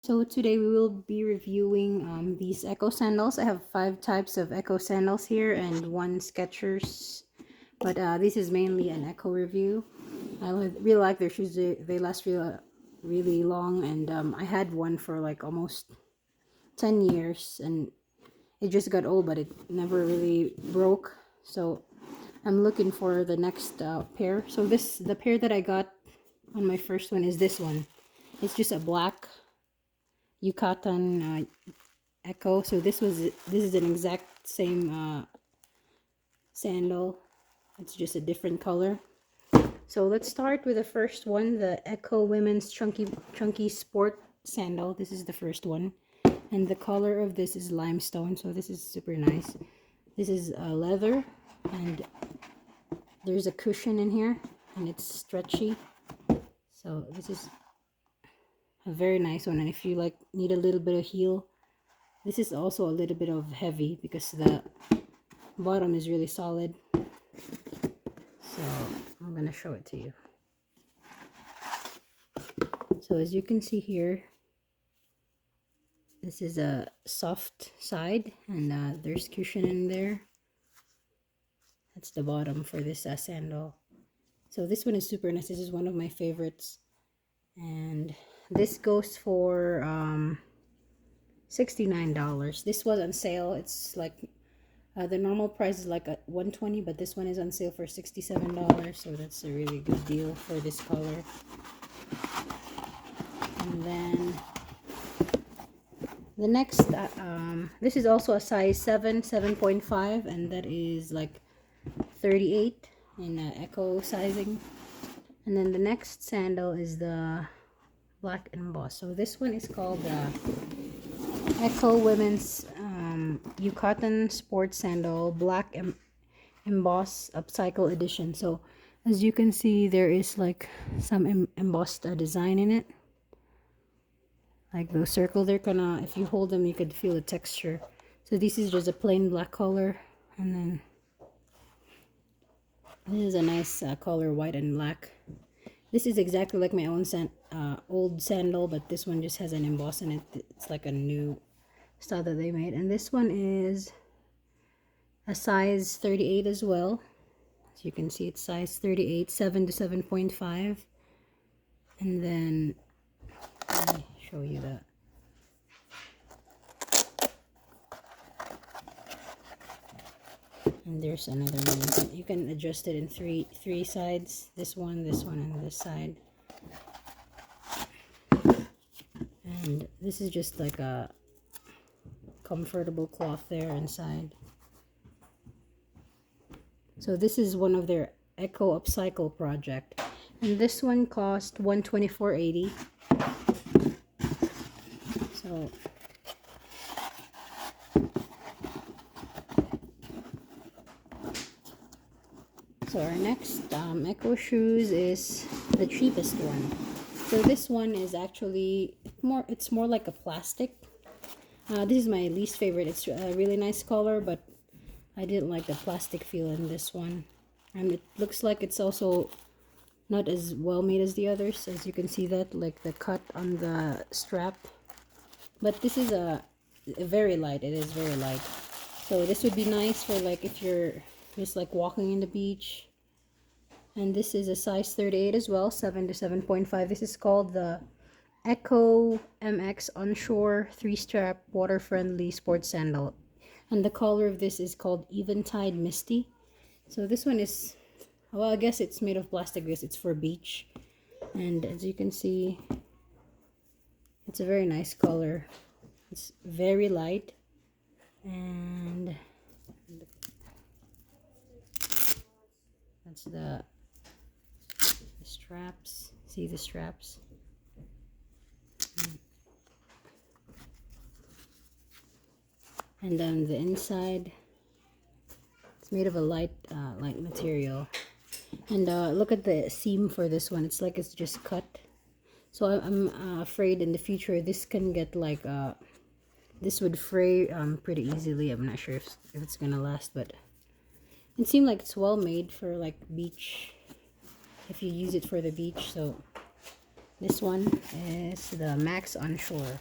So today we will be reviewing these ECCO sandals. I have 5 types of ECCO sandals here and 1 Skechers, but this is mainly an ECCO review. I really like their shoes. They last really long, and I had one for like almost 10 years, and it just got old, but it never really broke. So I'm looking for the next pair. So the pair that I got on my first one is this one. It's just a black Yucatan ECCO. So this is an exact same sandal. It's just a different color. So let's start with the first one, the ECCO Women's Chunky Sport Sandal. This is the first one, and the color of this is limestone. So this is super nice. This is leather, and there's a cushion in here, and it's stretchy. So this is a very nice one, and if you like need a little bit of heel, this is also a little bit of heavy because the bottom is really solid. So I'm gonna show it to you. So as you can see here, this is a soft side, and there's cushion in there. That's the bottom for this sandal. So this one is super nice. This is one of my favorites, and this goes for $69. This was on sale. It's like the normal price is like $120, but this one is on sale for $67. So that's a really good deal for this color. And then the next, this is also a size 7.5, and that is like 38 in ECCO sizing. And then the next sandal is the black emboss. So this one is called the ECCO Women's Yucatan Sports Sandal Black Emboss Upcycle Edition. So as you can see, there is like some embossed design in it, like those circle. They're gonna, if you hold them, you could feel the texture. So this is just a plain black color, and then this is a nice color, white and black. This is exactly like my own old sandal, but this one just has an emboss in it. It's like a new style that they made. And this one is a size 38 as well. As you can see, it's size 38, 7 to 7.5. And then let me show you that. And there's another one. You can adjust it in three sides. This one, and this side. And this is just like a comfortable cloth there inside. So this is one of their ECCO Upcycle project. And this one cost $124.80. So our next ECCO shoes is the cheapest one. So this one is actually it's more like a plastic. This is my least favorite. It's a really nice color, but I didn't like the plastic feel in this one. And it looks like it's also not as well made as the others. As you can see that, like the cut on the strap. But this is a very light. It is very light. So this would be nice for like if you're just like walking in the beach. And this is a size 38 as well, 7 to 7.5. This is called the ECCO MX Onshore 3-strap water-friendly sports sandal. And the color of this is called Eventide Misty. So this one is, well, I guess it's made of plastic because it's for beach. And as you can see, it's a very nice color. It's very light. And that's the straps. See the straps? And then the inside, it's made of a light material. And look at the seam for this one. It's like it's just cut. So I'm afraid in the future this can get like this would fray pretty easily. I'm not sure if it's gonna last, but it seemed like it's well made for like beach, if you use it for the beach. So this one is the Max Onshore.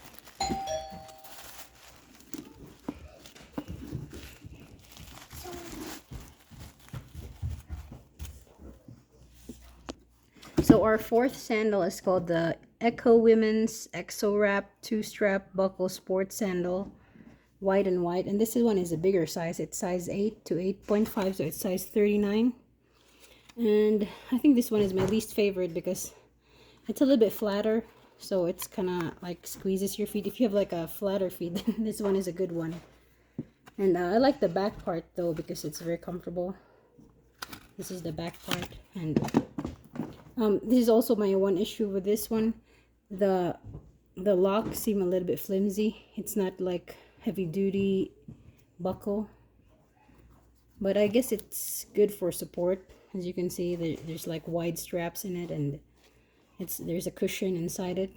So our fourth sandal is called the ECCO Women's Exo Wrap 2-strap buckle sport sandal, white and white. And this one is a bigger size. It's size 8 to 8.5, so it's size 39. And I think this one is my least favorite because it's a little bit flatter, so it's kind of like squeezes your feet. If you have like a flatter feet, then this one is a good one. And I like the back part though because it's very comfortable. This is the back part, and this is also my one issue with this one. The locks seem a little bit flimsy. It's not like heavy duty buckle, but I guess it's good for support. As you can see, there's like wide straps in it, and there's a cushion inside it.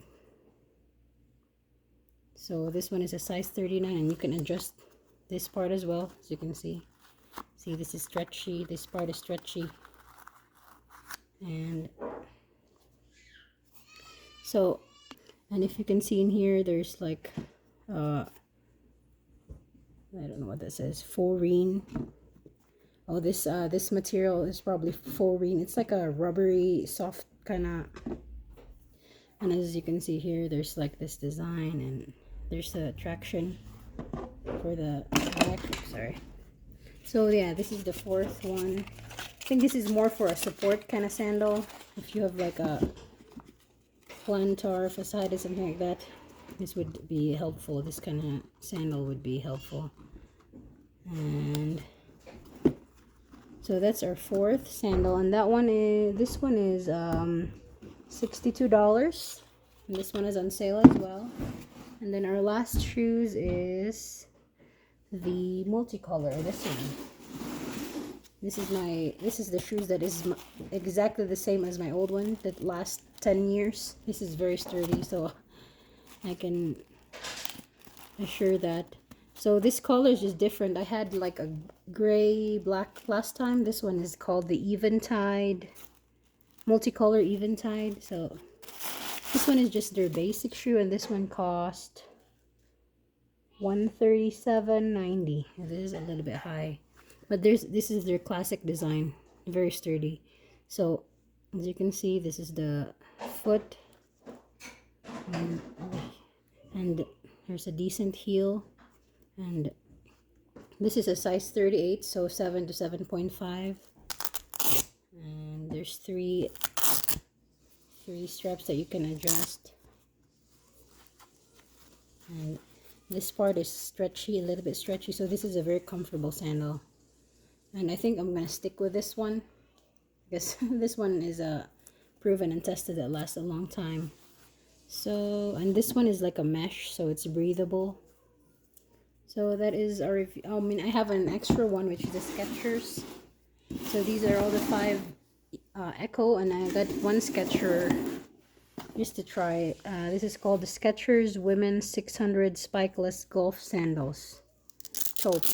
So this one is a size 39, and you can adjust this part as well. As you can see, this is stretchy, this part is stretchy, and so, and if you can see in here, there's like I don't know what that says, Forine. Oh, this material is probably Forine. It's like a rubbery soft kind of, and as you can see here, there's like this design, and there's the traction for the back. Sorry. So yeah, this is the fourth one. I think this is more for a support kind of sandal. If you have like a plantar fasciitis, something like that, this would be helpful. This kind of sandal would be helpful. And so that's our fourth sandal, and this one is $62, and this one is on sale as well. And then our last shoes is the multicolor. This one. This is the shoes that is exactly the same as my old one that lasts 10 years. This is very sturdy, so I can assure that. So this color is just different. I had like a gray black last time. This one is called the Eventide, multicolor Eventide. So this one is just their basic shoe, and this one cost $137.90. This is a little bit high, but this is their classic design, very sturdy. So as you can see, this is the foot, and there's a decent heel, and this is a size 38, so 7 to 7.5, and there's three straps that you can adjust, and this part is stretchy, a little bit stretchy, so this is a very comfortable sandal, and I think I'm gonna stick with this one because this one is proven and tested that lasts a long time. So, and this one is like a mesh, so it's breathable. So that is our review. I mean, I have an extra one, which is the Skechers. So these are all the 5 ECCO, and I got one Sketcher just to try. This is called the Skechers Women's 600 Spikeless Golf Sandals Taupe.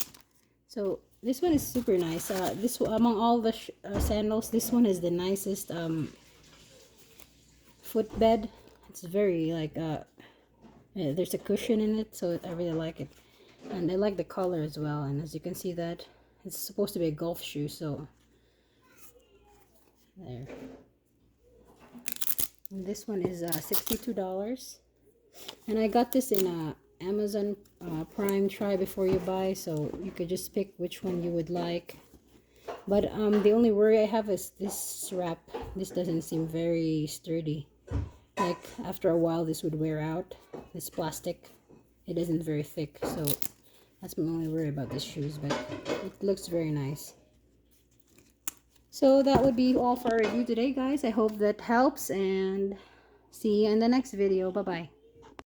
So this one is super nice. This among all the sandals, this one is the nicest footbed. It's very like there's a cushion in it, so I really like it, and I like the color as well. And as you can see, that it's supposed to be a golf shoe, so there. And this one is $62, and I got this in Amazon Prime try before you buy, so you could just pick which one you would like. But the only worry I have is this strap. This doesn't seem very sturdy. Like after a while this would wear out. This plastic, it isn't very thick, so that's my only worry about these shoes, but it looks very nice. So that would be all for our review today, guys. I hope that helps, and see you in the next video. Bye bye.